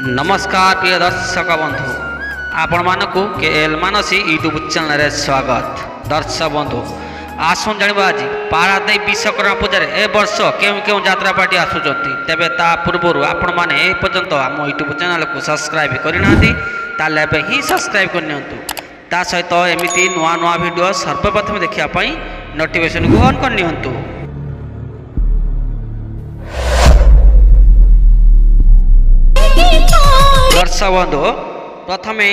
नमस्कार प्रिय दर्शक बंधु आपण मानकु केएल मानसी यूट्यूब चैनल रे स्वागत। दर्शक बंधु आसन जानिबा आज पारादीप विश्वकर्मा पूजा ए वर्ष केउ केउ यात्रा पार्टी आसुचंती तेबे ता पूर्वरु आपण माने ए पर्यंत हम यूट्यूब चैनल को सब्सक्राइब करिनांती ताले बे ही सब्सक्राइब करनियंतु ता सहित एमिति नुआ नुआ वीडियो सर्वप्रथम देखिया पई नोटिफिकेशन को ऑन करनियंतु। दर्शक बंधु प्रथमे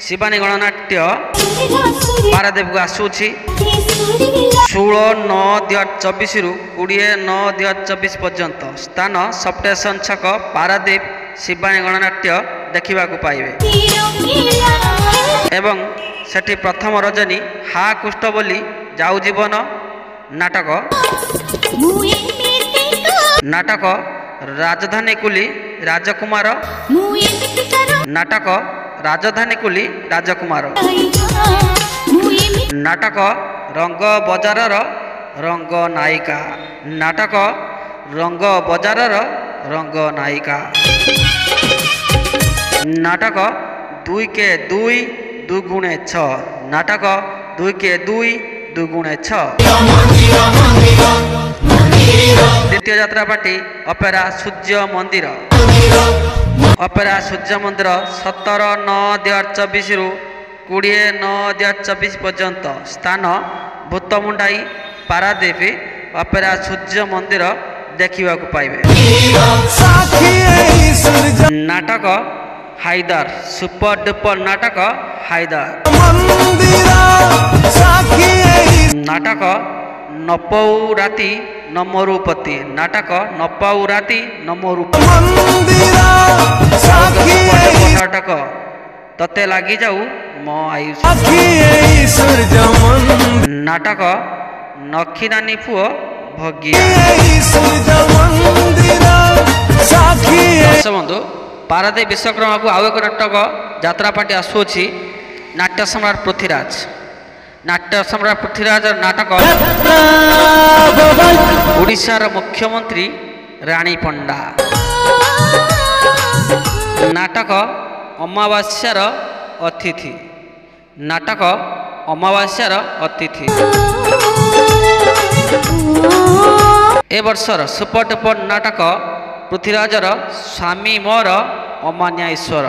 शिवानी गणनाट्य पारादीप को आसूची 16/9/2024 रु 20/9/2024 पर्यंत स्थान सबस्टेशन छक पारादीप शिवानी गणनाट्य देखा पाइबे एवं सेठी प्रथम रजनी हा कुष्ठ बोली जाऊ जीवन नाटक राजधानी कुली राजकुमार नाटक राजधानी कुली राजकुमार नाटक रंग बजारर रंग नायिका नाटक रंग बजारर रंग नायिका नाटक 2 के 2 2 गुणे 6 नाटक 2 के 2 2 गुणे 6। द्वितीय यात्रा पार्टी अपेरा सूर्य मंदिर 17/9/2024 रु 20/9/2024 पर्यंत स्थान भूतमुंडाई पारादीप अपेरा सूर्य मंदिर देखा पाइबे। नाटक हायदर सुपर डुपर नाटक हायदर नाटक नपौ राति नमरूपति नाटक नपौ राति नमरूपति नाटक तते लागी जाऊ मो आयुष नाटक नखीदानी पुओ भगी। बंधु पारादीप विश्वकर्मा को आउ एक नाटक यात्रा पार्टी आसुची नाट्य सम्राट पृथ्वीराज नाट्य सम्राट पृथ्वीराज नाटक ओडिशार मुख्यमंत्री रानी पंडा नाटक अमावास्यार अतिथि नाटक अमावास्यार अतिथि ए वर्षर सुपर डुपर नाटक पृथ्वीराजर स्वामी मोर अमान्या ईश्वर